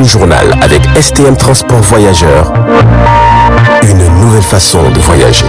journal avec STM Transport Voyageurs. Une nouvelle façon de voyager.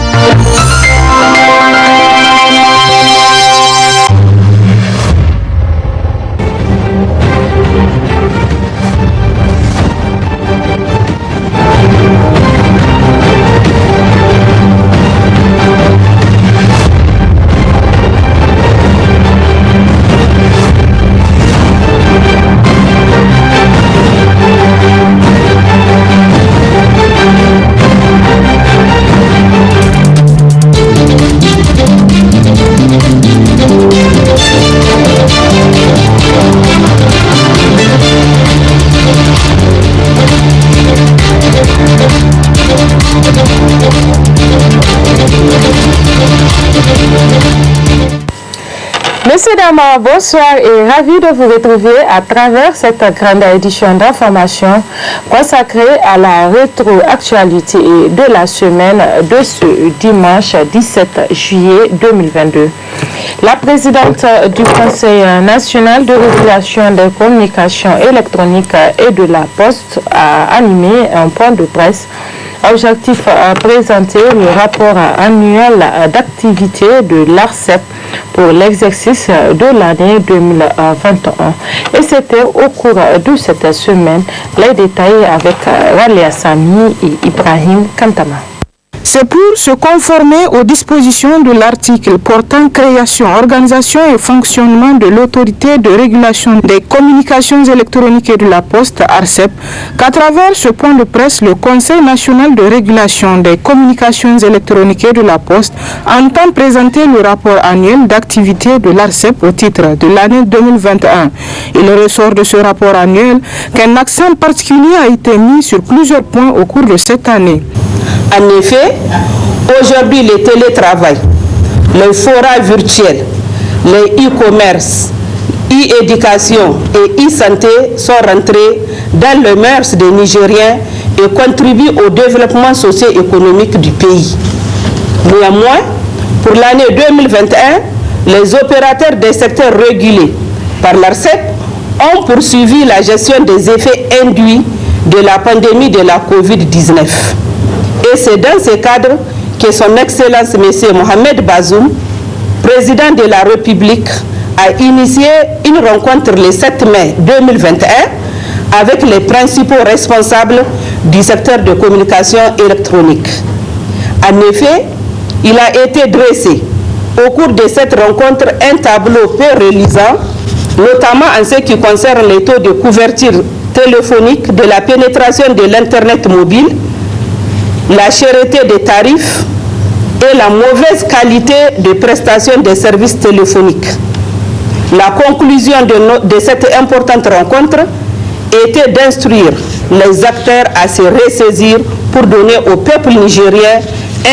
Messieurs, dames, bonsoir et ravi de vous retrouver à travers cette grande édition d'information consacrée à la rétroactualité de la semaine de ce dimanche 17 juillet 2022. La présidente du Conseil national de régulation des communications électroniques et de la Poste a animé un point de presse. Objectif à présenter le rapport annuel d'activité de l'ARCEP pour l'exercice de l'année 2021. Et c'était au cours de cette semaine. Les détails avec Walia Sami et Ibrahim Kantama. C'est pour se conformer aux dispositions de l'article portant création, organisation et fonctionnement de l'autorité de régulation des communications électroniques et de la Poste, ARCEP, qu'à travers ce point de presse, le Conseil national de régulation des communications électroniques et de la Poste entend présenter le rapport annuel d'activité de l'ARCEP au titre de l'année 2021. Il ressort de ce rapport annuel qu'un accent particulier a été mis sur plusieurs points au cours de cette année. En effet, aujourd'hui, le télétravail, les forats virtuels, les e-commerce, e-éducation et e-santé sont rentrés dans le mœurs des Nigériens et contribuent au développement socio-économique du pays. Néanmoins, pour l'année 2021, les opérateurs des secteurs régulés par l'ARCEP ont poursuivi la gestion des effets induits de la pandémie de la COVID-19. Et c'est dans ce cadre que son Excellence M. Mohamed Bazoum, président de la République, a initié une rencontre le 7 mai 2021 avec les principaux responsables du secteur de communication électronique. En effet, il a été dressé au cours de cette rencontre un tableau peu reluisant, notamment en ce qui concerne les taux de couverture téléphonique, de la pénétration de l'Internet mobile, la cherté des tarifs et la mauvaise qualité de prestation des services téléphoniques. La conclusion de cette importante rencontre était d'instruire les acteurs à se ressaisir pour donner au peuple nigérien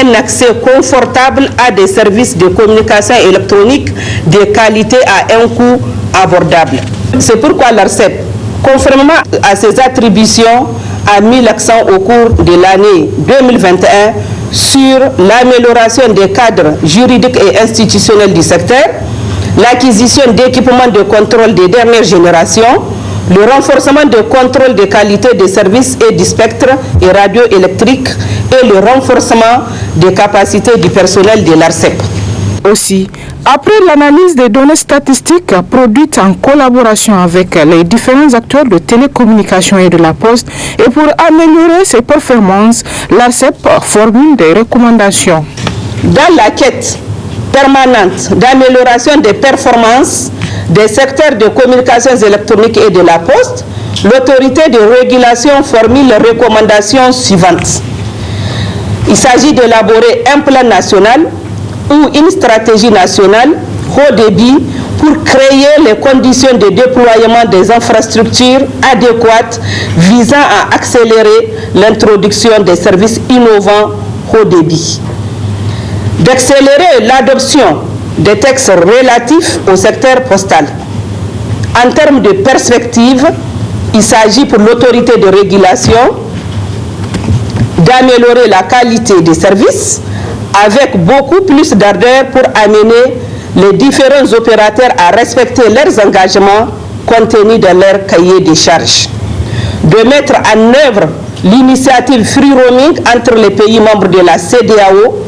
un accès confortable à des services de communication électronique de qualité à un coût abordable. C'est pourquoi l'ARCEP, conformément à ses attributions, a mis l'accent au cours de l'année 2021 sur l'amélioration des cadres juridiques et institutionnels du secteur, l'acquisition d'équipements de contrôle des dernières générations, le renforcement du contrôle de qualité des services et du spectre et radioélectrique et le renforcement des capacités du personnel de l'ARCEP. Aussi, après l'analyse des données statistiques produites en collaboration avec les différents acteurs de télécommunications et de la Poste, et pour améliorer ses performances, l'ARCEP formule des recommandations. Dans la quête permanente d'amélioration des performances des secteurs de communications électroniques et de la Poste, l'autorité de régulation formule les recommandations suivantes. Il s'agit d'élaborer un plan national ou une stratégie nationale haut débit pour créer les conditions de déploiement des infrastructures adéquates visant à accélérer l'introduction des services innovants haut débit. D'accélérer l'adoption des textes relatifs au secteur postal. En termes de perspective, il s'agit pour l'autorité de régulation d'améliorer la qualité des services avec beaucoup plus d'ardeur pour amener les différents opérateurs à respecter leurs engagements contenus dans leur cahier des charges. de mettre en œuvre l'initiative Free Roaming entre les pays membres de la CEDEAO,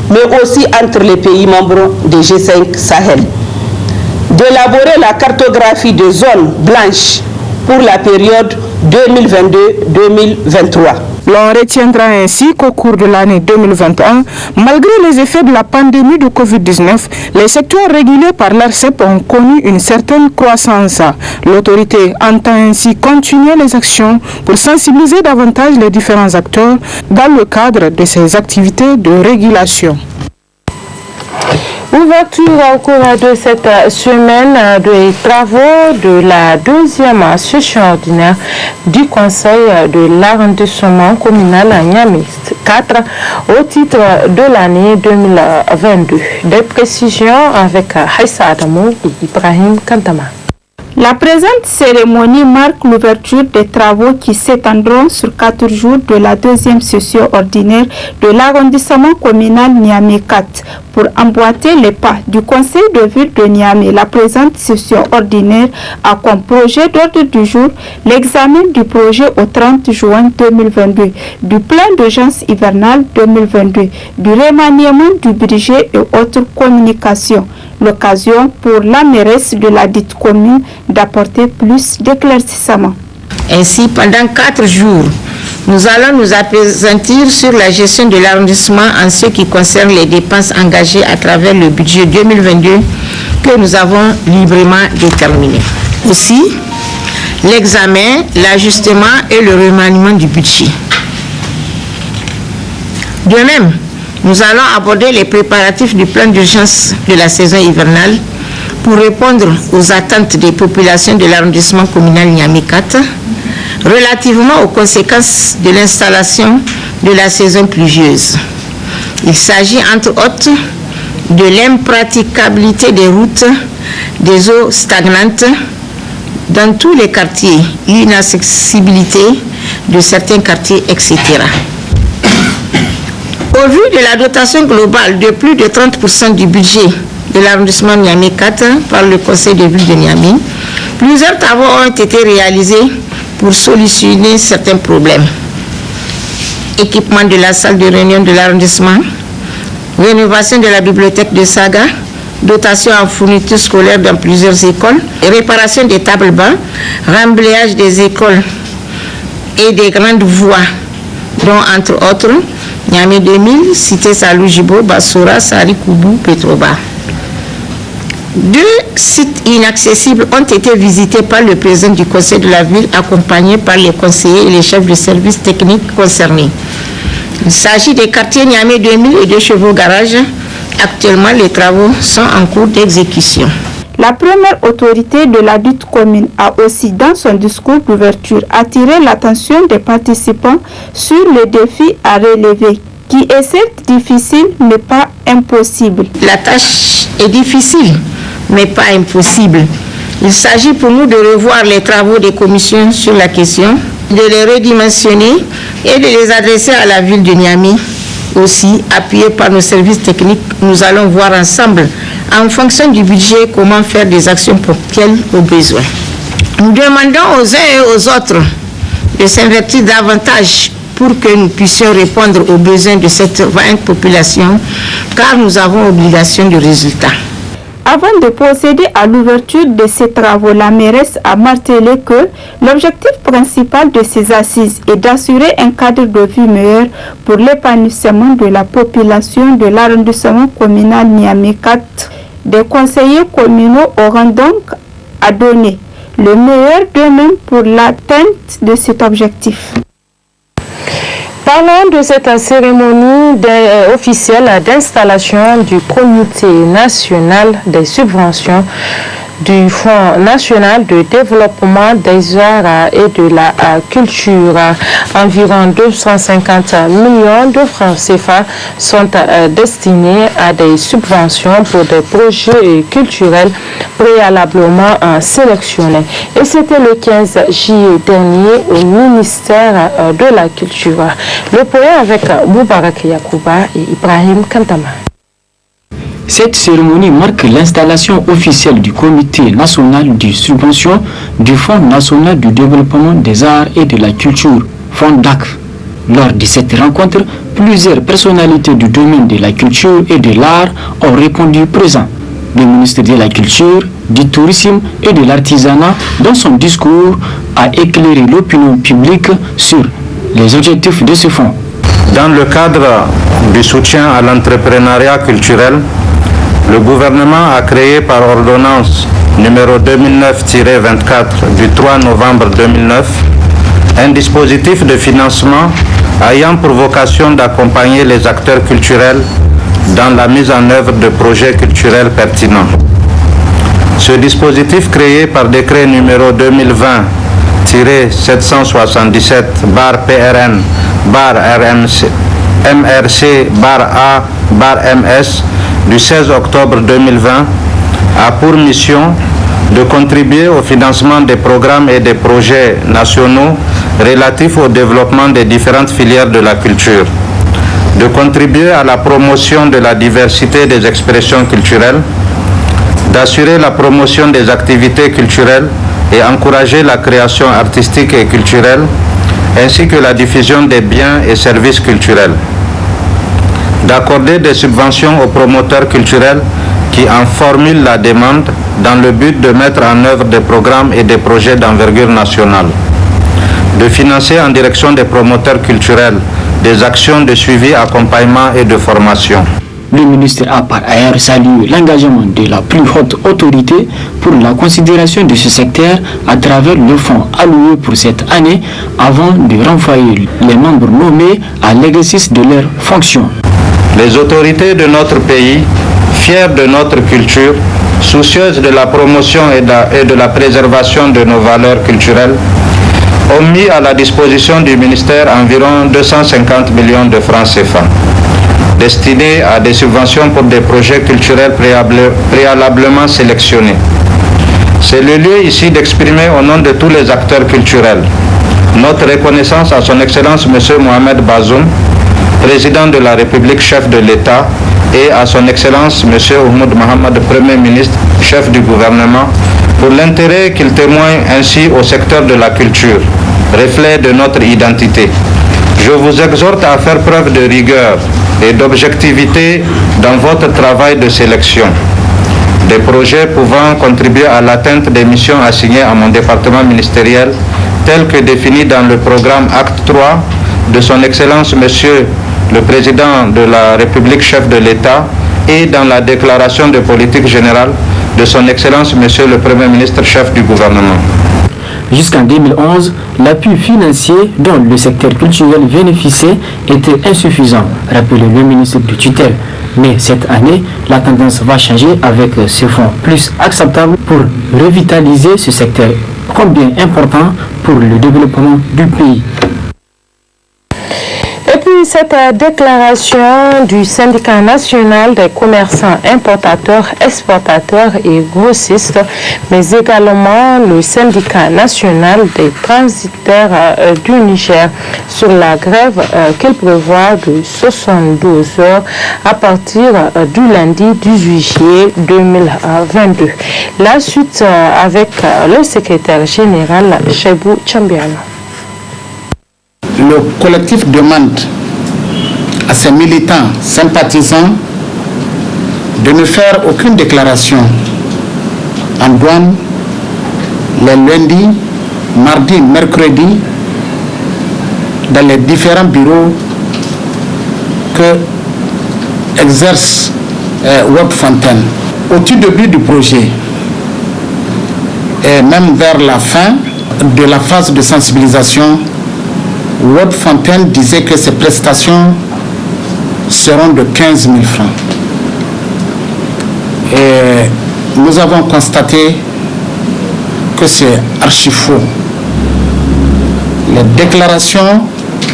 mais aussi entre les pays membres de G5 Sahel. D'élaborer la cartographie des zones blanches pour la période 2022-2023. L'on retiendra ainsi qu'au cours de l'année 2021, malgré les effets de la pandémie de Covid-19, les secteurs régulés par l'ARCEP ont connu une certaine croissance. L'autorité entend ainsi continuer les actions pour sensibiliser davantage les différents acteurs dans le cadre de ces activités de régulation. Ouverture au cours de cette semaine des travaux de la deuxième session ordinaire du Conseil de l'arrondissement communal à Niamey 4 au titre de l'année 2022. Des précisions avec Haïssa Adamou et Ibrahim Kantama. La présente cérémonie marque l'ouverture des travaux qui s'étendront sur 4 jours de la deuxième session ordinaire de l'arrondissement communal Niamey 4 pour emboîter les pas du conseil de ville de Niamey. La présente session ordinaire a comme projet d'ordre du jour l'examen du projet au 30 juin 2022, du plan d'urgence hivernale 2022, du remaniement du budget et autres communications. L'occasion pour la mairesse de la dite commune d'apporter plus d'éclaircissements. Ainsi, pendant 4 jours, nous allons nous appesantir sur la gestion de l'arrondissement en ce qui concerne les dépenses engagées à travers le budget 2022 que nous avons librement déterminé. Aussi, l'examen, l'ajustement et le remaniement du budget. De même, nous allons aborder les préparatifs du plan d'urgence de la saison hivernale pour répondre aux attentes des populations de l'arrondissement communal Niamey 4 relativement aux conséquences de l'installation de la saison pluvieuse. Il s'agit entre autres de l'impraticabilité des routes, des eaux stagnantes dans tous les quartiers, l'inaccessibilité de certains quartiers, etc. Au vu de la dotation globale de plus de 30% du budget de l'arrondissement Niamey 4 par le conseil de ville de Niamey, plusieurs travaux ont été réalisés pour solutionner certains problèmes. Équipement de la salle de réunion de l'arrondissement, rénovation de la bibliothèque de Saga, dotation en fournitures scolaires dans plusieurs écoles, réparation des tables-bancs, remblayage des écoles et des grandes voies, dont entre autres Niamey 2000, Cité Salou Jibo, Bassoura, Sari Koubou, Petroba. 2 sites inaccessibles ont été visités par le président du conseil de la ville, accompagné par les conseillers et les chefs de services techniques concernés. Il s'agit des quartiers Niamey 2000 et de Chevaux Garage. Actuellement, les travaux sont en cours d'exécution. La première autorité de la dite commune a aussi, dans son discours d'ouverture, attiré l'attention des participants sur le défi à relever, qui est certes difficile, mais pas impossible. La tâche est difficile, mais pas impossible. Il s'agit pour nous de revoir les travaux des commissions sur la question, de les redimensionner et de les adresser à la ville de Niamey. Aussi, appuyés par nos services techniques, nous allons voir ensemble, en fonction du budget, comment faire des actions ponctuelles aux besoins. Nous demandons aux uns et aux autres de s'investir davantage pour que nous puissions répondre aux besoins de cette vaillante population, car nous avons obligation de résultats. Avant de procéder à l'ouverture de ces travaux, la mairesse a martelé que l'objectif principal de ces assises est d'assurer un cadre de vie meilleur pour l'épanouissement de la population de l'arrondissement communal Niamey 4. Des conseillers communaux auront donc à donner le meilleur d'eux-mêmes pour l'atteinte de cet objectif. Parlons de cette cérémonie officielle d'installation du comité national des subventions du Fonds national de développement des arts et de la culture. Environ 250 millions de francs CFA sont destinés à des subventions pour des projets culturels préalablement sélectionnés. Et c'était le 15 juillet dernier au ministère de la Culture. Le point avec Moubarak Yakouba et Ibrahim Kantama. Cette cérémonie marque l'installation officielle du Comité national de subvention du Fonds national du développement des arts et de la culture, FONDAC. Lors de cette rencontre, plusieurs personnalités du domaine de la culture et de l'art ont répondu présent. Le ministre de la Culture, du Tourisme et de l'Artisanat, dans son discours, a éclairé l'opinion publique sur les objectifs de ce fonds. Dans le cadre du soutien à l'entrepreneuriat culturel, le gouvernement a créé par ordonnance numéro 2009-24 du 3 novembre 2009 un dispositif de financement ayant pour vocation d'accompagner les acteurs culturels dans la mise en œuvre de projets culturels pertinents. Ce dispositif créé par décret numéro 2020-777-RMC-MRC-A-MS du 16 octobre 2020 a pour mission de contribuer au financement des programmes et des projets nationaux relatifs au développement des différentes filières de la culture, de contribuer à la promotion de la diversité des expressions culturelles, d'assurer la promotion des activités culturelles et encourager la création artistique et culturelle, ainsi que la diffusion des biens et services culturels, d'accorder des subventions aux promoteurs culturels qui en formulent la demande dans le but de mettre en œuvre des programmes et des projets d'envergure nationale, de financer en direction des promoteurs culturels des actions de suivi, accompagnement et de formation. Le ministre a par ailleurs salué l'engagement de la plus haute autorité pour la considération de ce secteur à travers le fonds alloué pour cette année avant de renvoyer les membres nommés à l'exercice de leurs fonctions. Les autorités de notre pays, fières de notre culture, soucieuses de la promotion et de la préservation de nos valeurs culturelles, ont mis à la disposition du ministère environ 250 millions de francs CFA, destinés à des subventions pour des projets culturels préalablement sélectionnés. C'est le lieu ici d'exprimer au nom de tous les acteurs culturels notre reconnaissance à son Excellence M. Mohamed Bazoum, Président de la République, chef de l'État, et à son Excellence M. Oumoud Mohamed, Premier ministre, chef du gouvernement, pour l'intérêt qu'il témoigne ainsi au secteur de la culture, reflet de notre identité. Je vous exhorte à faire preuve de rigueur et d'objectivité dans votre travail de sélection. Des projets pouvant contribuer à l'atteinte des missions assignées à mon département ministériel, tels que définis dans le programme Acte 3 de son Excellence Monsieur le Président de la République, chef de l'État, et dans la déclaration de politique générale de son Excellence Monsieur le Premier ministre, chef du gouvernement. Jusqu'en 2011, l'appui financier dont le secteur culturel bénéficiait était insuffisant, rappelait le ministre du tutelle. Mais cette année, la tendance va changer avec ce fonds plus acceptable pour revitaliser ce secteur, combien important pour le développement du pays. Et puis cette déclaration du syndicat national des commerçants importateurs, exportateurs et grossistes, mais également le syndicat national des transitaires du Niger sur la grève qu'il prévoit de 72 heures à partir du lundi 18 juillet 2022. La suite avec le secrétaire général Chebou Chambiano. Le collectif demande à ses militants sympathisants de ne faire aucune déclaration en douane les lundis, mardis, mercredis dans les différents bureaux que exerce Web Fontaine. Au tout début du projet et même vers la fin de la phase de sensibilisation, Web Fontaine disait que ces prestations seront de 15 000 francs. Et nous avons constaté que c'est archi faux. Les déclarations,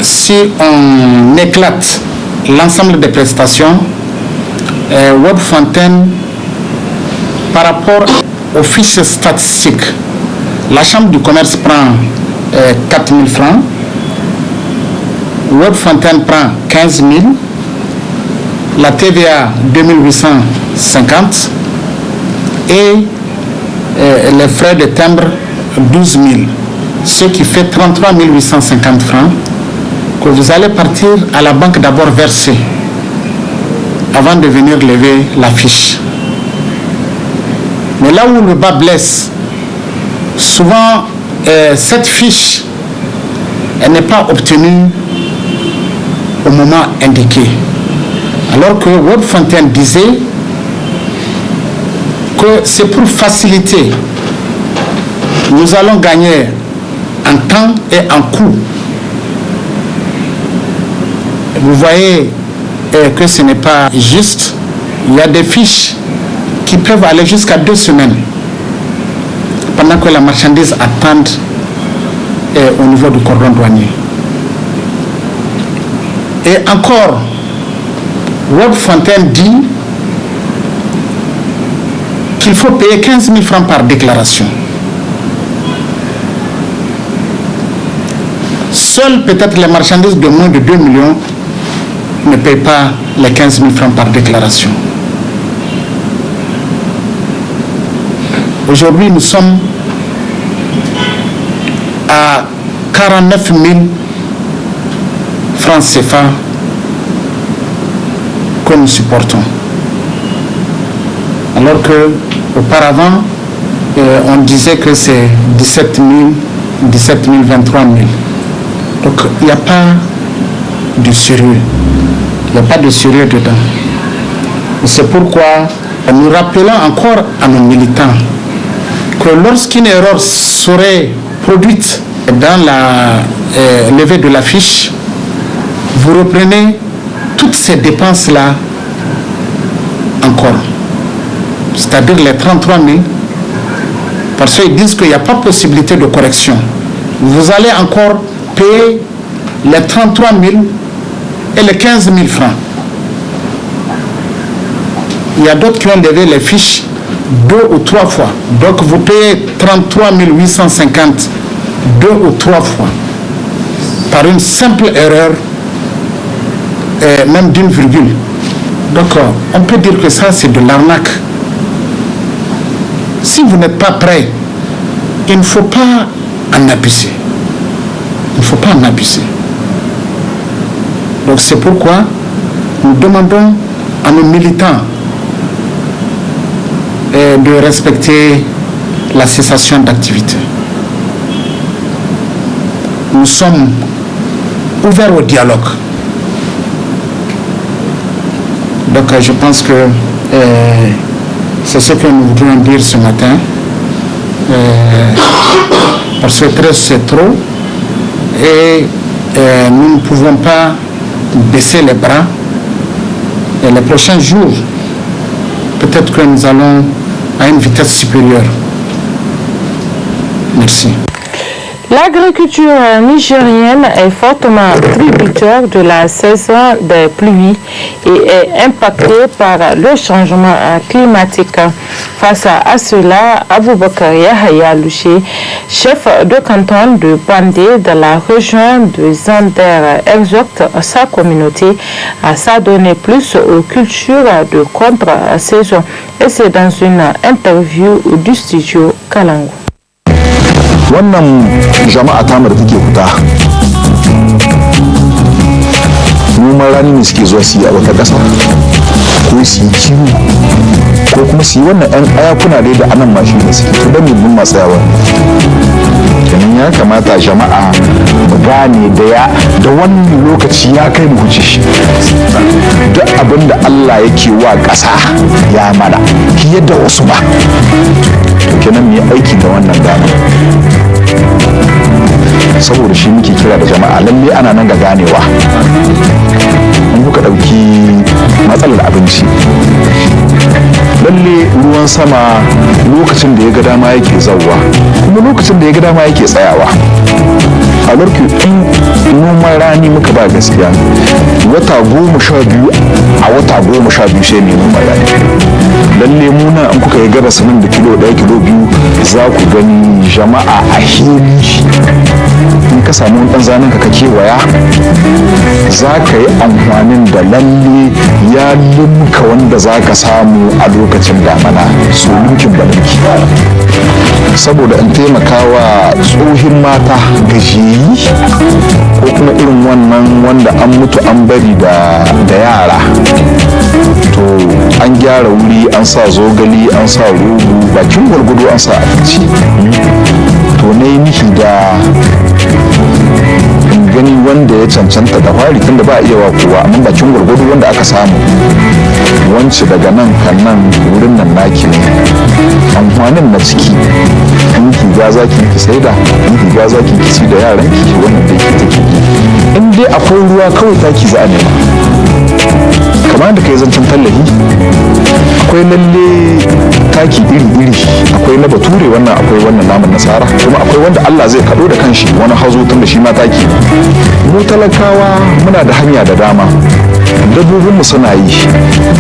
si on éclate l'ensemble des prestations, Web Fontaine, par rapport aux fiches statistiques, la Chambre du commerce prend 4 000 francs, Web Fontaine prend 15 000 la TVA 2850 et les frais de timbre 12 000, ce qui fait 33 850 francs que vous allez partir à la banque d'abord verser avant de venir lever la fiche. Mais là où le bas blesse, souvent cette fiche elle n'est pas obtenue au moment indiqué. Alors que World Fontaine disait que c'est pour faciliter. Nous allons gagner en temps et en coût. Vous voyez que ce n'est pas juste. Il y a des fiches qui peuvent aller jusqu'à 2 semaines pendant que la marchandise attend au niveau du cordon douanier. Et encore, World Fontaine dit qu'il faut payer 15 000 francs par déclaration. Seules peut-être les marchandises de moins de 2 millions ne payent pas les 15 000 francs par déclaration. Aujourd'hui, nous sommes à 49 000 francs CFA que nous supportons. Alors que auparavant, on disait que c'est 17 000, 23 000. Donc il n'y a pas de sérieux. Il n'y a pas de sérieux dedans. C'est pourquoi nous rappelons encore à nos militants que lorsqu'une erreur serait produite dans la levée de la fiche, vous reprenez toutes ces dépenses-là encore. C'est-à-dire les 33 000, parce qu'ils disent qu'il n'y a pas possibilité de correction. Vous allez encore payer les 33 000 et les 15 000 francs. Il y a d'autres qui ont levé les fiches 2 ou 3 fois. Donc vous payez 33 850 2 ou 3 fois par une simple erreur, même d'une virgule. Donc on peut dire que ça c'est de l'arnaque. Si vous n'êtes pas prêt, il ne faut pas en abuser. Il ne faut pas en abuser. Donc c'est pourquoi nous demandons à nos militants de respecter la cessation d'activité. Nous sommes ouverts au dialogue. Donc je pense que c'est ce que nous voudrions dire ce matin. Parce que 13 c'est trop. Et nous ne pouvons pas baisser les bras. Et les prochains jours, peut-être que nous allons à une vitesse supérieure. Merci. L'agriculture nigérienne est fortement tributaire de la saison des pluies et est impactée par le changement climatique. Face à cela, Aboubakar Yahya Louché, chef de canton de Bandé dans la région de Zander, exhorte sa communauté à s'adonner plus aux cultures de contre-saison. Et c'est dans une interview du studio Kalangu. Wannan jama'a tamar take fita noman rani ne suke zuwa su yi a wata ƙasa ko su yi kiwo ko kuma su yi wannan 'yan ayakuna dai da anan mashi da suke to don mun matsayawa kenan ya kamata jama'a mu gane da wannan lokaci ya kai mu huce shi duk abin da Allah yake wa ƙasa ya mana fiye da wasu ba to kenan mu yi aiki da wannan dama saboda shi muke kira da jama'a lalle ana nan ga ganewa in kuka ɗauki matsalar abinci lalle ruwan sama lokacin da ya ga dama yake zauwa kuma lokacin da ya ga dama yake tsayawa a lokacin in noman rani muka ba gaskiya wata 12 a wata 12 sai ne noman rani lalle muna in kuka yi gabas nan da kilo 1 kilo 2 za ku gani jama'a a hili in ka samu ɗan zanen ka kewaya za ka yi amfanin da lalle ya limka wanda za ka samu a lokacin damana su linkin balinki saboda in taimaka wa tsohin mata gajiyayi ko kuma irin wannan wanda an mutu an bari da yara to an gyara wuri an sa zogali an sa rogo bakin gwargwado an sa abinci to na yi nihi da gani wanda ya cancanta da fari tunda ba a iya wa kowa amma bakin gwargwado wanda aka samu wance daga nan kan nan wurin nan naki ne amfanin na ciki in higa za ki saida in higa za ki ci da yaran ki wannan da ke take in dai akwai ruwa kawai taki za a nema kamar da kai zancen tallafi akwai lalle taki iri-iri akwai na bature wannan akwai wannan namun nasara kuma akwai wanda Allah zai kaɗo da kanshi wani hazo tun da shi ma taki mu talakawa muna da hanya da dama dabbobinmu suna yi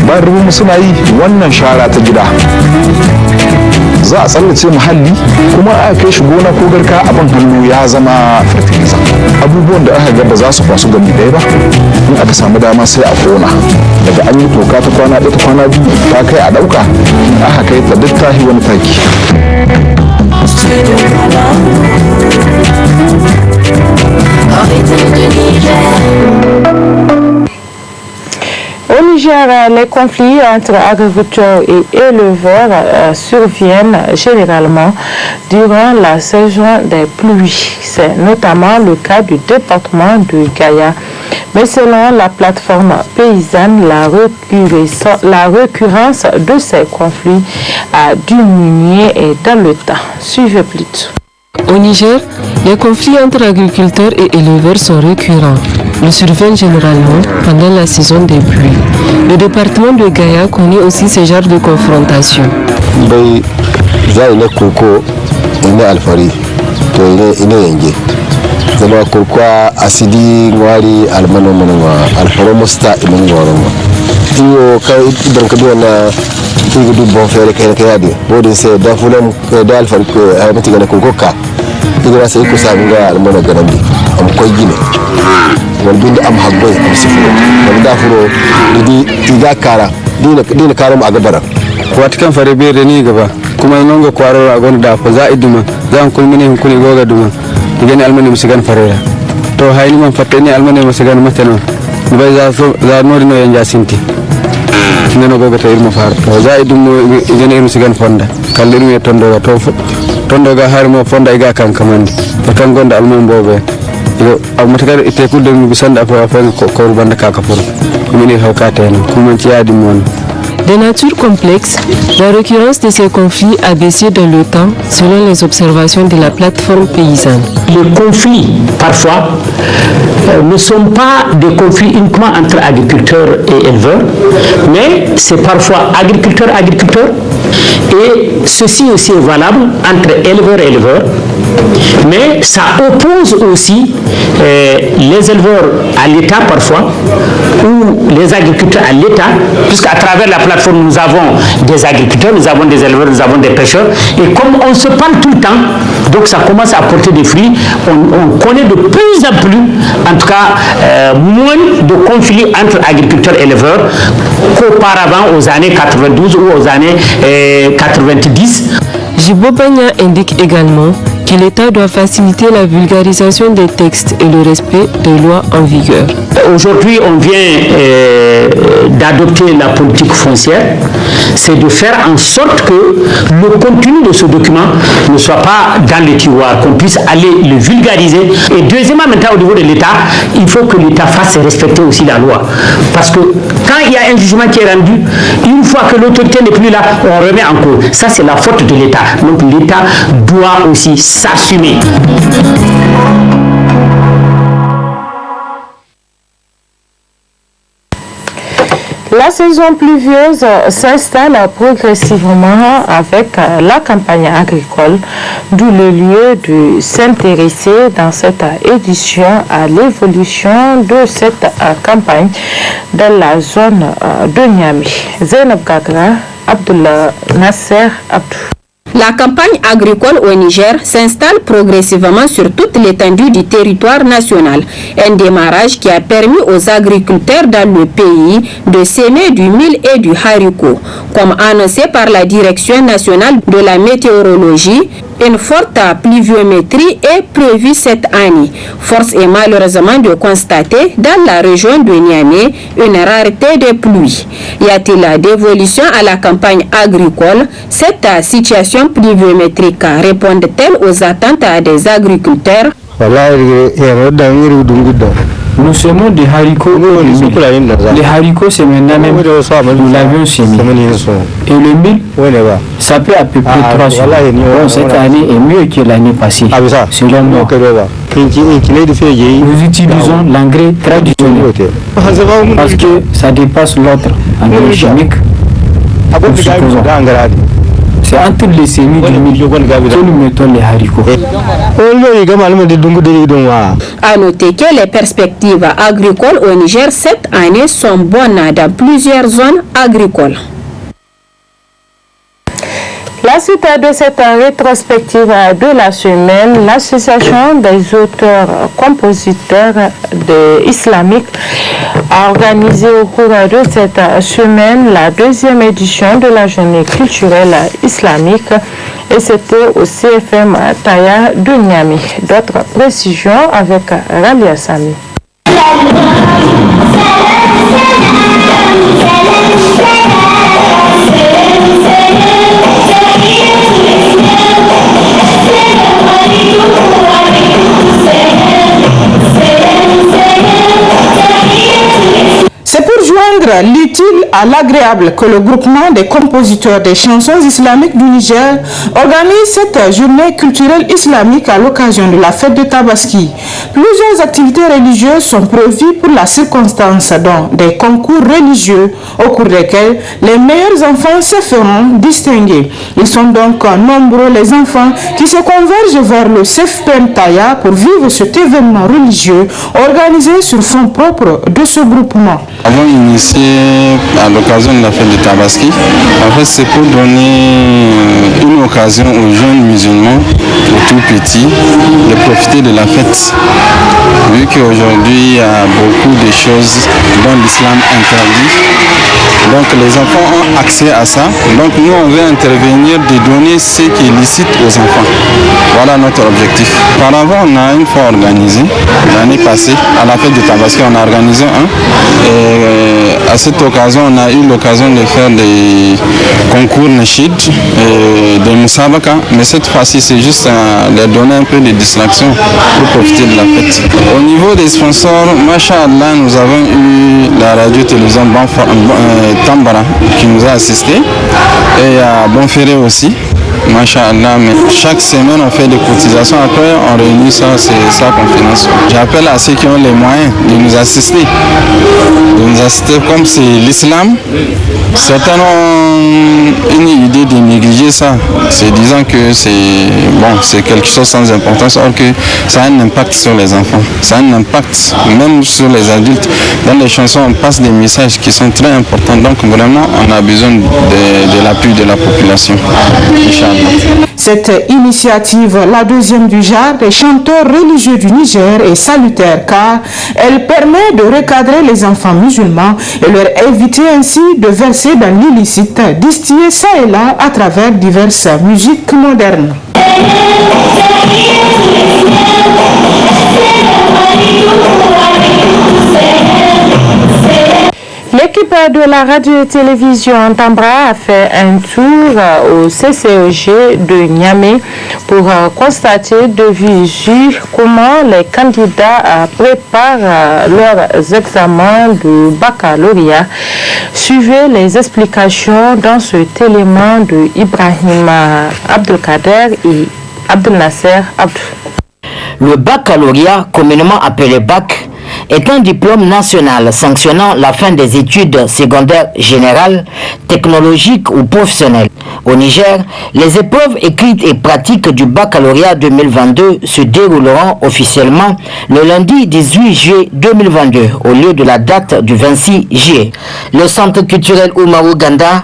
bayan dabbobinmu suna yi wannan shara ta gida za a tsallace muhalli kuma a kai shi gona ko garka abin hannu ya zama fertilizer abubuwan da aka ga ba za su kwasu gami ɗaya ba in aka samu dama sai a kona daga an yi toka ta kwana ɗaya ta kwana biyu ta kai a ɗauka aka kai ta duk tahi wani taki Au Niger, les conflits entre agriculteurs et éleveurs surviennent généralement durant la saison des pluies. C'est notamment le cas du département de Gaïa. Mais selon la plateforme paysanne, la récurrence de ces conflits a diminué dans le temps. Suivez plutôt. Au Niger, les conflits entre agriculteurs et éleveurs sont récurrents. Ils surviennent généralement pendant la saison des pluies. Le département de Gaïa connaît aussi ce genre de confrontation. zama kurkwa asidi ngwari almano manwa alforomosta imangwaroma iyo kai idan ka duwana igu dubbo fere kai yadi bodin sai da fulam da alfar ko ay mati gana kurkoka igra sai ku samu ga almano ganandi am koy gine wal bindi am haggoy am sifuro wal da furo didi iga kara dina karam aga bara wata kan fare be ni gaba kuma nongo kwaro agon da fa zaiduma zan kulmini hun kuli goga duma igani almani musigan farera to hayni man fatani almani musigan matano bay za nori no yanja sinti neno goga tayir mo far to zaidum igani musigan fonda kalliru e tondo ga har mo fonda iga kan kamandi to kan gonda almani bobe yo amatakar ite kudde mi bisanda afa ko banda kaka fur mini hawkata en kuma ci yadi mon. De nature complexe, la récurrence de ces conflits a baissé dans le temps selon les observations de la plateforme paysanne. Les conflits, parfois, ne sont pas des conflits uniquement entre agriculteurs et éleveurs, mais c'est parfois agriculteur-agriculteur, et ceci aussi est valable entre éleveurs et éleveurs, mais ça oppose aussi les éleveurs à l'État parfois, ou les agriculteurs à l'État, puisqu'à travers la plateforme nous avons des agriculteurs, nous avons des éleveurs, nous avons des pêcheurs, et comme on se parle tout le temps, donc ça commence à porter des fruits, on connaît de plus en plus, en tout cas moins de conflits entre agriculteurs et éleveurs qu'auparavant aux années 92 ou aux années 90. Jibo Bagna indique également que l'État doit faciliter la vulgarisation des textes et le respect des lois en vigueur. Aujourd'hui, on vient d'adopter la politique foncière, c'est de faire en sorte que le contenu de ce document ne soit pas dans les tiroirs, qu'on puisse aller le vulgariser. Et deuxièmement, maintenant au niveau de l'État, il faut que l'État fasse respecter aussi la loi. Parce que quand il y a un jugement qui est rendu, une fois que l'autorité n'est plus là, on remet en cause. Ça, c'est la faute de l'État. Donc l'État doit aussi s'assumer. La saison pluvieuse s'installe progressivement avec la campagne agricole, d'où le lieu de s'intéresser dans cette édition à l'évolution de cette campagne dans la zone de Niamey. Zainab Gagra, Abdullah Nasser Abdou. La campagne agricole au Niger s'installe progressivement sur toute l'étendue du territoire national. Un démarrage qui a permis aux agriculteurs dans le pays de s'aimer du mil et du haricot. Comme annoncé par la Direction nationale de la météorologie, une forte pluviométrie est prévue cette année. Force est malheureusement de constater dans la région de Niamey une rareté des pluies. Y a-t-il d'évolution à la campagne agricole? Cette situation pluviométrique répond-elle aux attentes des agriculteurs? Nous semons des haricots. Les haricots, c'est maintenant même, nous l'avions semé. Et le mil, ça peut à peu près 3 semaines. Bon, cette année est mieux que l'année passée, selon moi. Nous utilisons l'engrais traditionnel parce que ça dépasse l'autre engrais chimique. C'est entre les semis du milieu que nous mettons les haricots. A noter que les perspectives agricoles au Niger cette année sont bonnes dans plusieurs zones agricoles. La suite de cette rétrospective de la semaine, l'association des auteurs-compositeurs islamiques a organisé au cours de cette semaine la 2e édition de la journée culturelle islamique et c'était au CFM Taya de Niamey. D'autres précisions avec Ralia Sami. C'est pour joindre l'utile à l'agréable que le groupement des compositeurs des chansons islamiques du Niger organise cette journée culturelle islamique à l'occasion de la fête de Tabaski. Plusieurs activités religieuses sont prévues pour la circonstance, dont des concours religieux au cours desquels les meilleurs enfants se feront distinguer. Ils sont donc nombreux les enfants qui se convergent vers le CFPM Taya pour vivre cet événement religieux organisé sur fonds propres de ce groupement. Avons initié à l'occasion de la fête de Tabaski. En fait, c'est pour donner une occasion aux jeunes musulmans, aux tout petits, de profiter de la fête. Vu qu'aujourd'hui, il y a beaucoup de choses dont l'islam interdit. Donc les enfants ont accès à ça. Donc nous, on veut intervenir de donner ce qui est licite aux enfants. Voilà notre objectif. Par avant, on a une fois organisé, l'année passée, à la fête de Tabaski, on a organisé un. Et à cette occasion, on a eu l'occasion de faire des concours Nashid, des Moussabaka. Mais cette fois-ci, c'est juste leur donner un peu de distraction pour profiter de la fête. Au niveau des sponsors, Masha'Allah, nous avons eu la radio-télévision Tambara qui nous a assisté et à Bonferré aussi. Masha'Allah, mais chaque semaine on fait des cotisations, après on réunit ça, c'est ça qu'on finance. J'appelle à ceux qui ont les moyens de nous assister. Comme c'est l'islam. Certains ont une idée de négliger ça, c'est disant que c'est quelque chose sans importance, or que ça a un impact sur les enfants, ça a un impact même sur les adultes. Dans les chansons, on passe des messages qui sont très importants, donc vraiment on a besoin de l'appui de la population. Cette initiative, la deuxième du genre des chanteurs religieux du Niger, est salutaire car elle permet de recadrer les enfants musulmans et leur éviter ainsi de verser dans l'illicite, distillé ça et là à travers diverses musiques modernes. L'équipe de la radio et télévision Tambra a fait un tour au CCEG de Niamey pour constater de visu comment les candidats préparent leurs examens de baccalauréat. Suivez les explications dans cet élément de Ibrahim Abdelkader et Abdel Nasser Abdou. Le baccalauréat, communément appelé bac, est un diplôme national sanctionnant la fin des études secondaires générales, technologiques ou professionnelles. Au Niger, les épreuves écrites et pratiques du baccalauréat 2022 se dérouleront officiellement le lundi 18 juillet 2022 au lieu de la date du 26 juillet. Le centre culturel Oumarou Ganda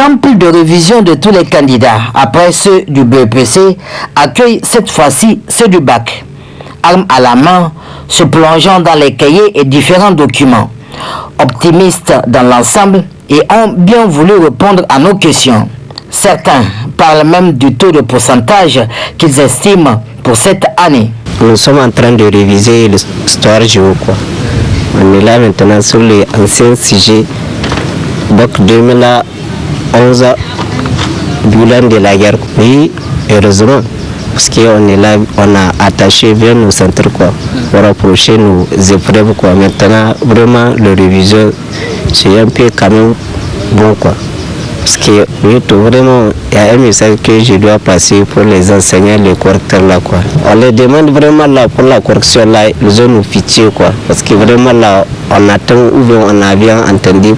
sample de révision de tous les candidats, après ceux du BEPC, accueille cette fois-ci ceux du bac. Armes à la main, se plongeant dans les cahiers et différents documents. Optimistes dans l'ensemble et ont bien voulu répondre à nos questions. Certains parlent même du taux de pourcentage qu'ils estiment pour cette année. Nous sommes en train de réviser l'histoire géo. On est là maintenant sur les anciens sujets. Donc 2011, bilan de la guerre. Oui, heureusement. Parce qu'on est là, on a attaché vers nos centres pour rapprocher nos épreuves. Maintenant, vraiment, le révision, c'est un peu quand même bon. Parce que oui, vraiment, il y a un message que je dois passer pour les enseignants, les correcteurs là. On les demande vraiment là, pour la correction là, ils ont nous pitié. Parce que vraiment là, on attend ou bien on a bien entendu.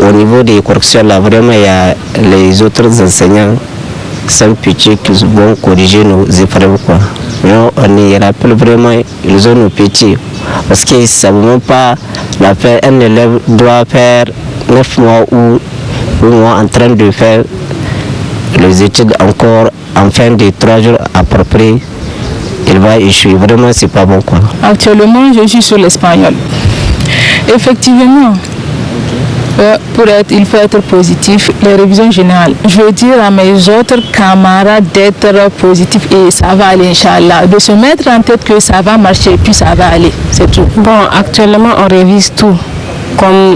Au niveau des corrections là, vraiment, il y a les autres enseignants sans pitié qui vont corriger nos épreuves. Mais on y rappelle vraiment, ils ont nos pitié. Parce qu'ils ne savent même pas la faire. Un élève doit faire 9 mois ou 8 mois en train de faire les études encore en fin de 3 jours à peu près. Il va échouer. Vraiment, c'est pas bon. Actuellement, je suis sur l'espagnol. Effectivement. Il faut être positif, les révisions générales. Je veux dire à mes autres camarades d'être positifs et ça va aller, Inch'Allah. De se mettre en tête que ça va marcher, puis ça va aller, c'est tout. Bon, actuellement, on révise tout. Comme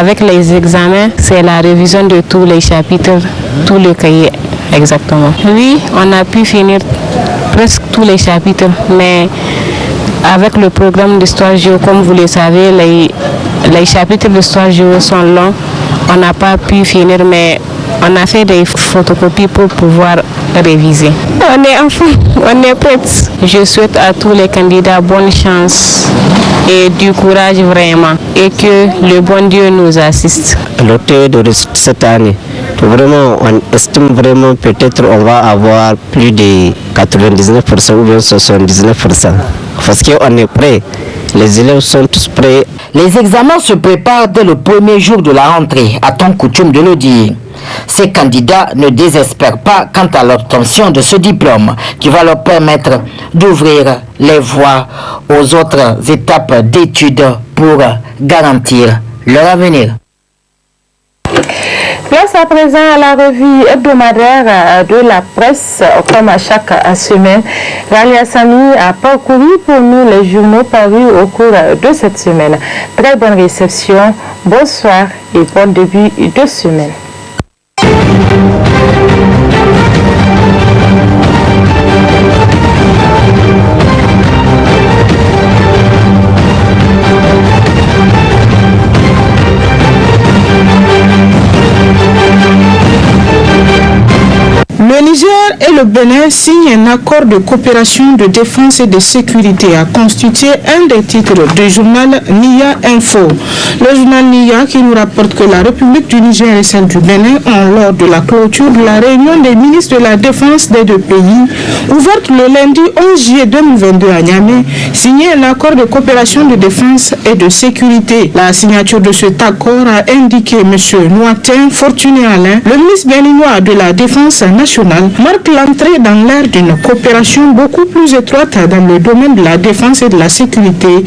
avec les examens, c'est la révision de tous les chapitres, tous les cahiers, exactement. Oui, on a pu finir presque tous les chapitres, mais avec le programme d'histoire géo, comme vous le savez, les chapitres d'histoire géo sont longs. On n'a pas pu finir, mais on a fait des photocopies pour pouvoir réviser. On est enfin, on est prêts. Je souhaite à tous les candidats bonne chance et du courage vraiment, et que le bon Dieu nous assiste. Le taux de cette année, vraiment, on estime vraiment peut-être on va avoir plus de 99% ou bien 79%. Parce qu'on est prêts. Les élèves sont tous prêts. Les examens se préparent dès le premier jour de la rentrée, a-t-on coutume de le dire. Ces candidats ne désespèrent pas quant à l'obtention de ce diplôme qui va leur permettre d'ouvrir les voies aux autres étapes d'études pour garantir leur avenir. Place à présent à la revue hebdomadaire de la presse, comme à chaque semaine. Ralia Sami a parcouru pour nous les journaux parus au cours de cette semaine. Très bonne réception, bonsoir et bon début de semaine. Le Niger et le Bénin signent un accord de coopération de défense et de sécurité a constitué un des titres du journal NIA Info. Le journal NIA qui nous rapporte que la République du Niger et celle du Bénin ont, lors de la clôture de la réunion des ministres de la Défense des deux pays, ouverte le lundi 11 juillet 2022 à Niamey, signé un accord de coopération de défense et de sécurité. La signature de cet accord a indiqué M. Noatin Fortuné Alain, le ministre béninois de la Défense nationale, marque l'entrée dans l'ère d'une coopération beaucoup plus étroite dans le domaine de la défense et de la sécurité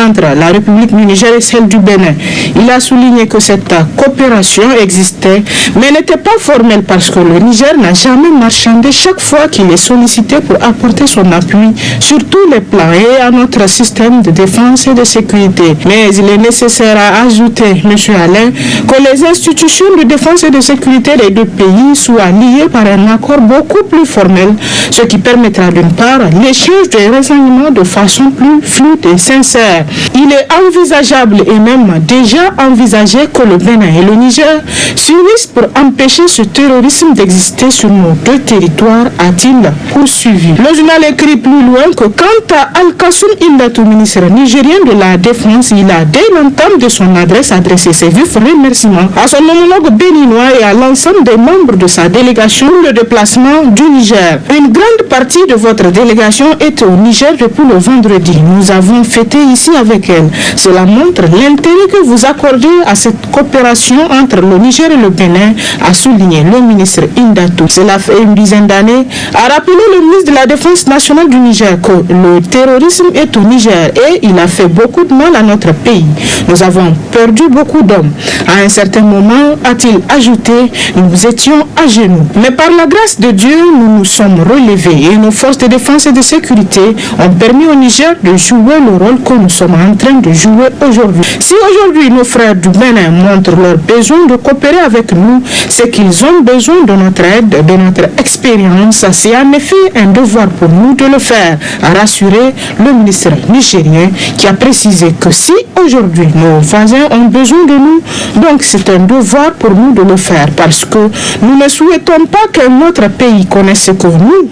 entre la République du Niger et celle du Bénin. Il a souligné que cette coopération existait, mais n'était pas formelle parce que le Niger n'a jamais marchandé chaque fois qu'il est sollicité pour apporter son appui sur tous les plans et à notre système de défense et de sécurité. Mais il est nécessaire à ajouter, M. Alain, que les institutions de défense et de sécurité des deux pays soient liées par un accord beaucoup plus formel, ce qui permettra d'une part l'échange des renseignements de façon plus fluide et sincère. Il est envisageable et même déjà envisagé que le Bénin et le Niger s'unissent pour empêcher ce terrorisme d'exister sur nos deux territoires, a-t-il poursuivi. Le journal écrit plus loin que quant à Al-Kassoum Indatou, ministre nigérien de la Défense, il a dès l'entame de son adresse adressé ses vifs remerciements à son homologue béninois et à l'ensemble des membres de sa délégation le déplacement du Niger. Une grande partie de votre délégation est au Niger depuis le vendredi. Nous avons fêté ici avec elle. Cela montre l'intérêt que vous accordez à cette coopération entre le Niger et le Bénin, a souligné le ministre Indatou. Cela fait une dizaine d'années, a rappelé le ministre de la Défense nationale du Niger que le terrorisme est au Niger et il a fait beaucoup de mal à notre pays. Nous avons perdu beaucoup d'hommes. À un certain moment, a-t-il ajouté, nous étions à genoux. Mais par la grâce de Dieu, nous nous sommes relevés et nos forces de défense et de sécurité ont permis au Niger de jouer le rôle que nous sommes en train de jouer aujourd'hui. Si aujourd'hui nos frères du Bénin montrent leur besoin de coopérer avec nous, c'est qu'ils ont besoin de notre aide, de notre expérience. C'est en effet un devoir pour nous de le faire, a rassuré le ministre nigérien qui a précisé que si aujourd'hui nos voisins ont besoin de nous, donc c'est un devoir pour nous de le faire parce que nous ne souhaitons pas qu'un autre pays connaisse ce que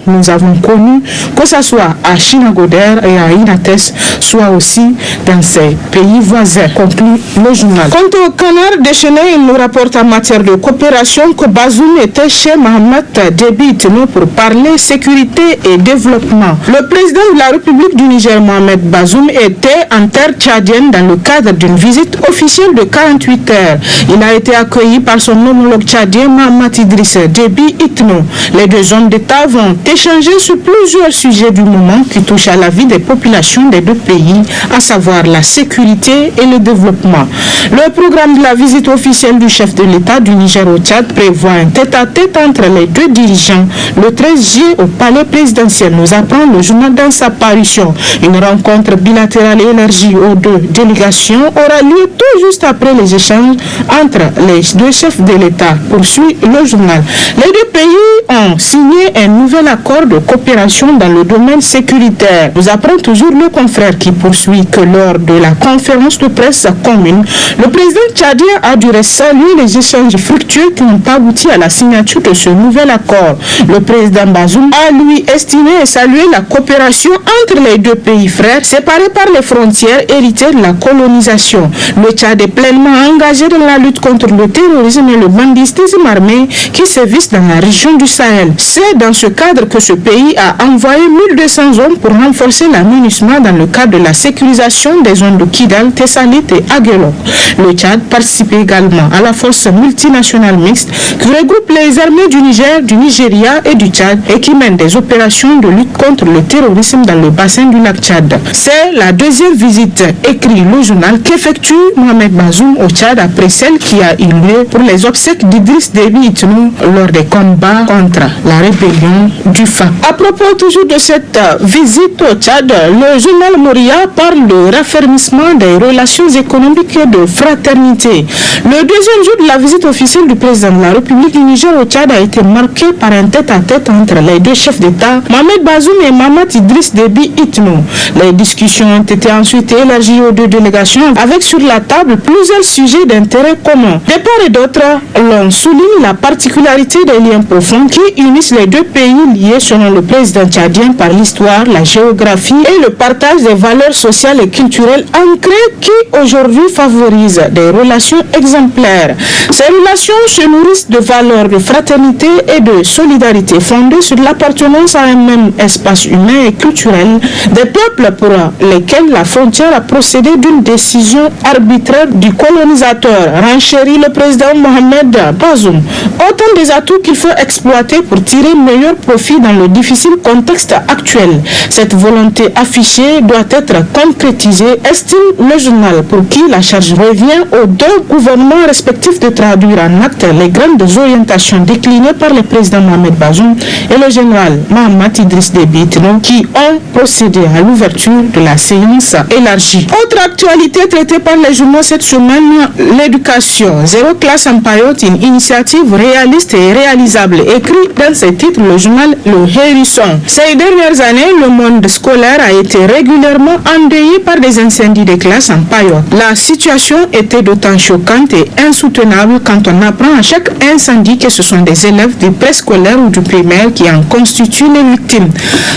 nous avons connu, que ce soit à Chinagoder et à Inates, soit aussi dans ces pays voisins, conclut le journal. Quant au canard déchaîné, il nous rapporte en matière de coopération que Bazoum était chez Mohamed Déby Itno pour parler sécurité et développement. Le président de la République du Niger, Mohamed Bazoum, était en terre tchadienne dans le cadre d'une visite officielle de 48 heures. Il a été accueilli par son homologue tchadien, Mohamed Idriss Déby Itno. Les deux hommes d'État vont échanger sur plusieurs sujets du moment qui touchent à la vie des populations des deux pays, à savoir la sécurité et le développement. Le programme de la visite officielle du chef de l'État du Niger au Tchad prévoit un tête-à-tête entre les deux dirigeants le 13 juillet au palais présidentiel, nous apprend le journal dans sa parution. Une rencontre bilatérale élargie aux deux délégations aura lieu tout juste après les échanges entre les deux chefs de l'État, poursuit le journal. Les deux pays ont signé un nouvel accord de coopération dans le domaine sécuritaire. Nous apprend toujours le confrère qui poursuit que lors de la conférence de presse commune, le président tchadien a dû saluer les échanges fructueux qui ont abouti à la signature de ce nouvel accord. Le président Bazoum a lui estimé et salué la coopération entre les deux pays frères séparés par les frontières héritées de la colonisation. Le Tchad est pleinement engagé dans la lutte contre le terrorisme et le banditisme armé qui sévissent dans la région du Sahel. C'est dans ce cadre que ce pays a envoyé 1200 hommes pour renforcer la MINUSMA dans le cadre de la sécurisation des zones de Kidal, Tessalit et Aguelok. Le Tchad participe également à la force multinationale mixte qui regroupe les armées du Niger, du Nigeria et du Tchad et qui mène des opérations de lutte contre le terrorisme dans le bassin du lac Tchad. C'est la deuxième visite, écrit le journal, qu'effectue Mohamed Bazoum au Tchad après celle qui a eu lieu pour les obsèques d'Idriss Déby Itno lors des combats contre la rébellion du FA. À propos toujours de cette visite au Tchad, le journal Moria parle de raffermissement des relations économiques et de fraternité. Le deuxième jour de la visite officielle du président de la République du Niger au Tchad a été marqué par un tête-à-tête entre les deux chefs d'État, Mohamed Bazoum et Mohamed Idriss Déby Itno. Les discussions ont été ensuite élargies aux deux délégations avec sur la table plusieurs sujets d'intérêt commun. De part et d'autre, l'on souligne la particularité des liens profonds qui unissent les deux pays liés selon le président tchadien par l'histoire, la géographie et le partage des valeurs sociales et culturelles ancrées qui aujourd'hui favorisent des relations exemplaires. Ces relations se nourrissent de valeurs de fraternité et de solidarité fondées sur l'appartenance à un même espace humain et culturel des peuples pour lesquels la frontière a procédé d'une décision arbitraire du colonisateur, renchérit le président Mohamed Bazoum. Autant des atouts qu'il faut exploiter pour tirer meilleur profit dans le difficile contexte actuel. Cette volonté affichée doit être concrétisée, estime le journal, pour qui la charge revient aux deux gouvernements respectifs de traduire en acte les grandes orientations déclinées par le président Mohamed Bazoum et le général Mohamed Idriss Déby Itno qui ont procédé à l'ouverture de la séance élargie. Autre actualité traitée par les journaux cette semaine, l'éducation. Zéro classe en paillotte, une initiative réaliste et réalisable, écrit dans ses titres le journal Le Hérisson. Ces dernières années, le monde scolaire a été régulièrement endeuillé par des incendies de classe en paillotte. La situation était d'autant choquante et insoutenable quand on apprend à chaque incendie que ce sont des élèves du préscolaire ou du primaire qui en constituent les victimes.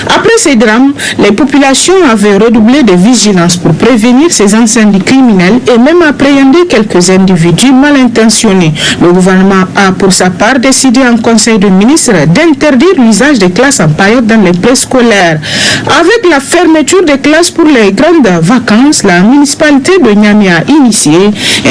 Après ces drames, les populations avaient redoublé de vigilance pour prévenir ces incendies criminels et même appréhender quelques individus mal intentionnés. Le gouvernement a pour sa part décidé en conseil de ministres d'interdire l'usage des classes en paillotte dans les préscolaires. Avec la fermeture des classes pour les grandes vacances, la municipalité de Niamey a initié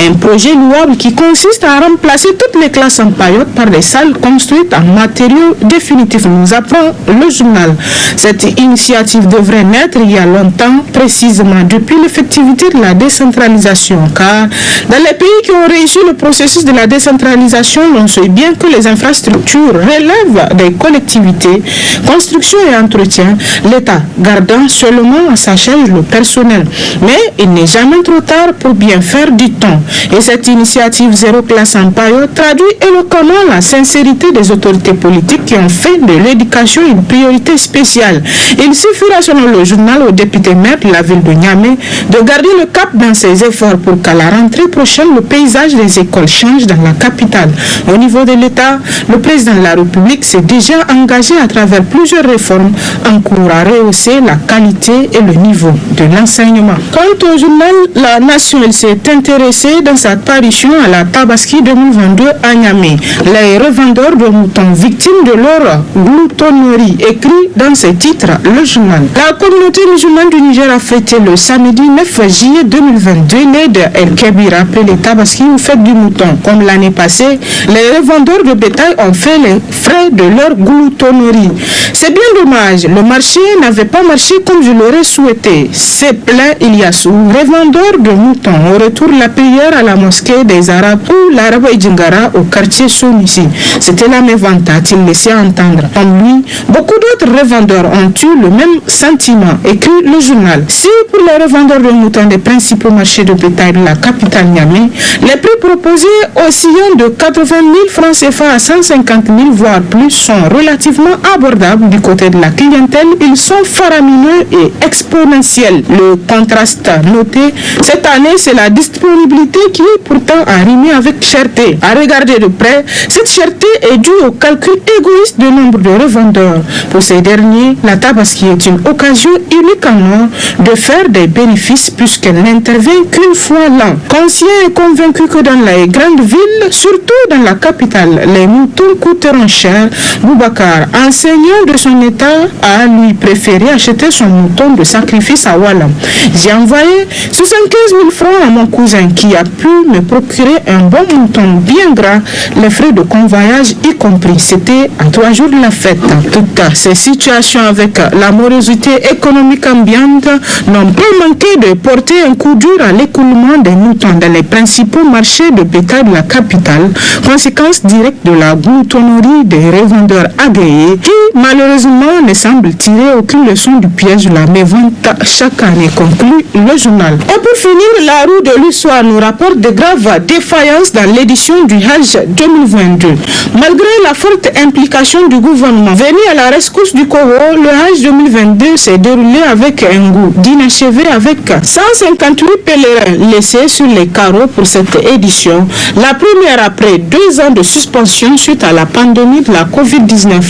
un projet louable qui consiste à remplacer toutes les classes en paillotte par des salles construites en matériaux définitifs, nous apprend le journal. Cette initiative devrait naître il y a longtemps, précisément depuis l'effectivité de la décentralisation, car dans les pays qui ont réussi le processus de la décentralisation, on sait bien que les infrastructures relèvent des collectivités, construction et entretien, l'État gardant seulement à sa charge le personnel. Mais il n'est jamais trop tard pour bien faire du temps. Et cette initiative Zéro classe en paillotte traduit éloquemment la sincérité des autorités politiques qui ont fait de l'éducation une priorité spéciale. Il suffira, selon le journal, au député maire de la ville de Niamey de garder le cap dans ses efforts pour qu'à la rentrée prochaine, le paysage des écoles change dans la capitale. Au niveau de l'État, le président de la République s'est déjà engagé à travers plusieurs réformes en cours à rehausser la qualité et le niveau de l'enseignement. Quant au journal La Nation, il s'est intéressé dans sa parution à la Tabaski 2022 à Niamey. Les revendeurs de moutons victimes de leur gloutonnerie, écrit dans ses titres le journal. La communauté musulmane du Niger a fêté le samedi 9 juillet 2022 l'Eid el-Kébir, appelé Tabaski ou fête du mouton. Comme l'année passée, les revendeurs de bétail ont fait les frais de leur gloutonnerie. C'est bien dommage, le marché n'avait pas marché comme je l'aurais souhaité. C'est plein Iliassou, revendeur de moutons, au retour de la prière à la mosquée des Arabes ou l'Arabe Idjingara au quartier Sonissi. C'était la mévente, a-t-il laissé entendre. Comme lui, beaucoup d'autres revendeurs ont eu le même sentiment, écrit le journal. Si pour les revendeurs de moutons des principaux marchés de bétail de la capitale Niamey, les prix proposés oscillant de 80 000 francs CFA à 150 000 voire plus sont relativement abordables du côté de la clientèle, ils sont faramineux et exponentiels. Le contraste noté cette année, c'est la disponibilité qui pourtant a rimé avec cherté. À regarder de près, cette cherté est due au calcul égoïste du nombre de revendeurs. Pour ces derniers, la Tabaski est une occasion unique en or de faire des bénéfices puisqu'elle n'intervient qu'une fois l'an. Conscient et convaincu que dans les grandes villes, surtout dans la capitale, les moutons coûteront cher, Boubacar, enseignant de son état, a lui préféré acheter son mouton de sacrifice à Wallam. J'ai envoyé 75 000 francs à mon cousin qui a pu me procurer un bon mouton bien gras, les frais de convoyage y compris. C'était à 3 jours de la fête. Toutes ces situations avec la morosité économique ambiante n'ont pas manqué de porter un coup dur à l'écoulement des moutons dans les principaux marchés de bétail de la capitale, conséquence directe de la gloutonnerie des revendeurs agréés qui malheureusement ne semblent tirer aucune leçon du piège de la mévente chaque année, conclut le journal. Et pour finir, la roue de l'histoire nous rapporte de graves défaillances dans l'édition du Hajj 2022. Malgré la forte implication du gouvernement venu à la rescousse du Congo, le Hajj 2022 s'est déroulé avec un goût d'inachevé avec 158 pèlerins laissés sur les carreaux pour cette édition, la première après 2 ans de suspension suite à la pandémie de la Covid-19.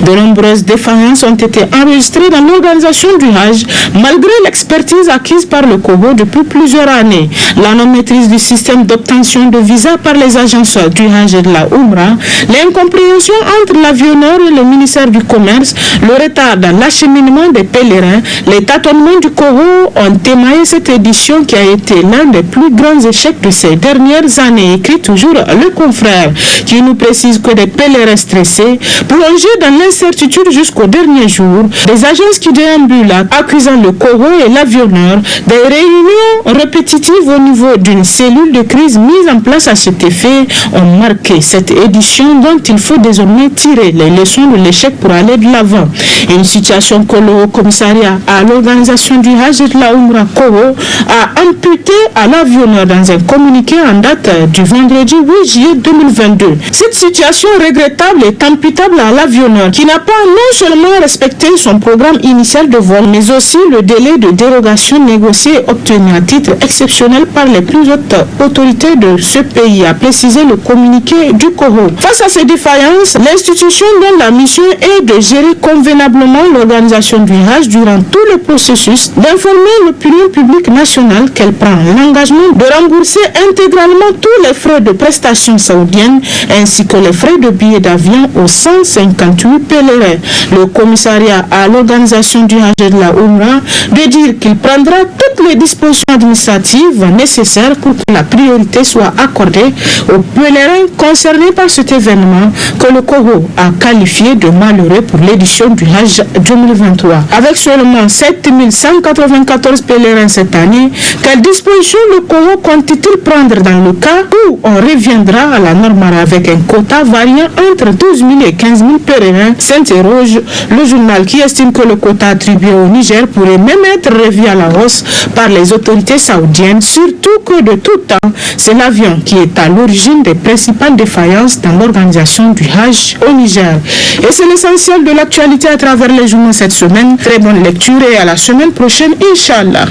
De nombreuses défaillances ont été enregistrées dans l'organisation du Hajj, malgré l'expertise acquise par le Congo depuis plusieurs années. La non-maîtrise du système d'obtention de visa par les agences du Hajj et de la Umrah, l'incompréhension entre l'avionneur et le ministère du Commerce, le retard dans l'acheminement des pèlerins, les tâtonnements du Congo ont émaillé cette édition qui a été l'un des plus grands échecs de ces dernières années, écrit toujours le confrère, qui nous précise que des pèlerins stressés, plongés dans l'incertitude jusqu'au dernier jour, des agences qui déambulent accusant le Congo et l'avionneur, des réunions répétitives au niveau d'une cellule de crise mise en place à cet effet ont marqué cette édition dont il faut désormais tirer les leçons de l'échec pour aller de l'avant. Une situation que le Haut Commissariat à l'organisation du Hajj et de la Umrah Congo a imputé à l'avionneur dans un communiqué en date du vendredi 8 juillet 2022. Cette situation regrettable est imputable à l'avionneur qui n'a pas non seulement respecté son programme initial de vol, mais aussi le délai de dérogation négocié et obtenu à titre exceptionnel par les plus hautes autorités de ce pays, a précisé le communiqué du Congo. Face à ces défaillances, l'institution dont la mission est de gérer convenablement l'organisation du Hajj durant tout le processus, d'informer l'opinion publique nationale qu'elle prend l'engagement de rembourser intégralement tous les frais de prestations saoudiennes ainsi que les frais de billets d'avion aux 100 158 pèlerins. Le commissariat à l'organisation du Hajj de la Oumra de dire qu'il prendra toutes les dispositions administratives nécessaires pour que la priorité soit accordée aux pèlerins concernés par cet événement que le COHO a qualifié de malheureux pour l'édition du Hajj 2023. Avec seulement 7194 pèlerins cette année, quelles dispositions le COHO compte-t-il prendre dans le cas où on reviendra à la normale avec un quota variant entre 12 000 et 15 000 pèlerins, s'interroge le journal qui estime que le quota attribué au Niger pourrait même être revu à la hausse par les autorités saoudiennes, surtout que de tout temps, c'est l'avion qui est à l'origine des principales défaillances dans l'organisation du Hajj au Niger. Et c'est l'essentiel de l'actualité à travers les journaux cette semaine. Très bonne lecture et à la semaine prochaine, Inch'Allah.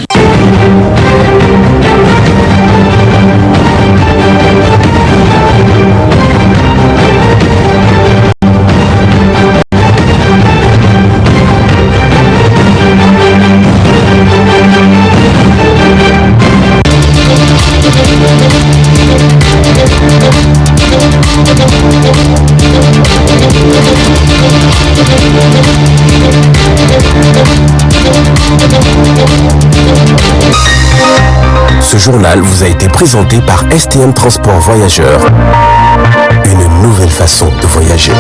Ce journal vous a été présenté par STM Transport Voyageurs. Une nouvelle façon de voyager.